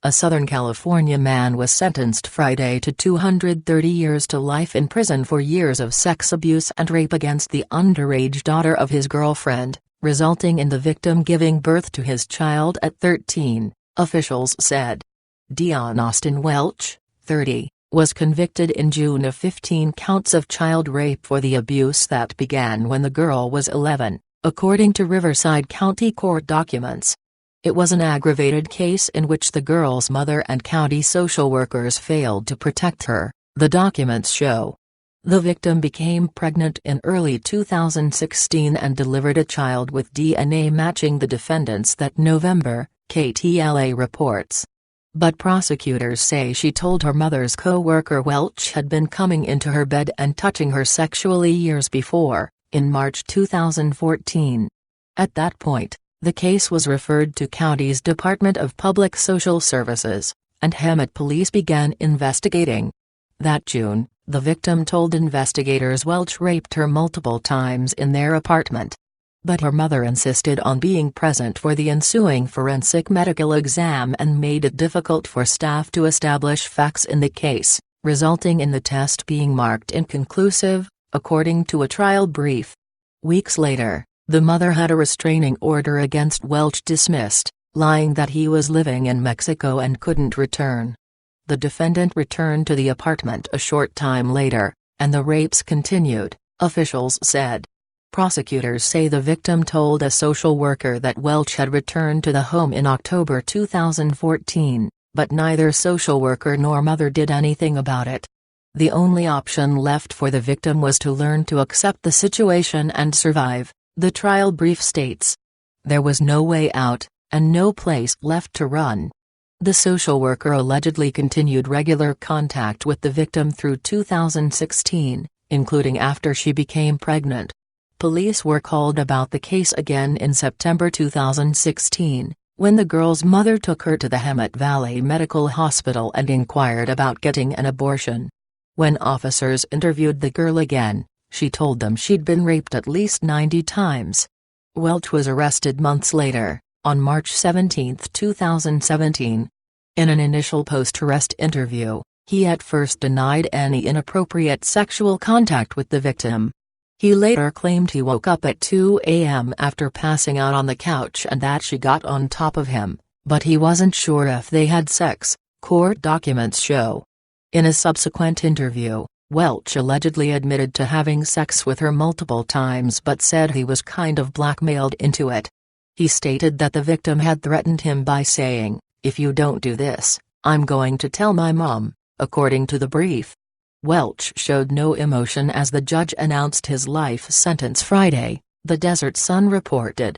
A Southern California man was sentenced Friday to 230 years to life in prison for years of sex abuse and rape against the underage daughter of his girlfriend, resulting in the victim giving birth to his child at 13, officials said. Deon Austin Welch, 30, was convicted in June of 15 counts of child rape for the abuse that began when the girl was 11, according to Riverside County court documents. It was an aggravated case in which the girl's mother and county social workers failed to protect her, the documents show. The victim became pregnant in early 2016 and delivered a child with DNA matching the defendant's, that November KTLA reports. But prosecutors say she told her mother's coworker Welch had been coming into her bed and touching her sexually years before, in March 2014. At that point, the case was referred to county's Department of Public Social Services, and Hemet police began investigating. That June, the victim told investigators Welch raped her multiple times in their apartment. But her mother insisted on being present for the ensuing forensic medical exam and made it difficult for staff to establish facts in the case, resulting in the test being marked inconclusive, according to a trial brief. Weeks later, the mother had a restraining order against Welch dismissed, lying that he was living in Mexico and couldn't return. The defendant returned to the apartment a short time later, and the rapes continued, officials said. Prosecutors say the victim told a social worker that Welch had returned to the home in October 2014, but neither social worker nor mother did anything about it. The only option left for the victim was to learn to accept the situation and survive, the trial brief states. There was no way out, and no place left to run. The social worker allegedly continued regular contact with the victim through 2016, including after she became pregnant. Police were called about the case again in September 2016, when the girl's mother took her to the Hemet Valley Medical Hospital and inquired about getting an abortion. When officers interviewed the girl again, she told them she'd been raped at least 90 times. Welch was arrested months later, on March 17, 2017. In an initial post-arrest interview, he at first denied any inappropriate sexual contact with the victim. He later claimed he woke up at 2 a.m. after passing out on the couch and that she got on top of him, but he wasn't sure if they had sex, court documents show. In a subsequent interview, Welch allegedly admitted to having sex with her multiple times but said he was kind of blackmailed into it. He stated that the victim had threatened him by saying, "If you don't do this, I'm going to tell my mom," according to the brief. Welch showed no emotion as the judge announced his life sentence Friday, the Desert Sun reported.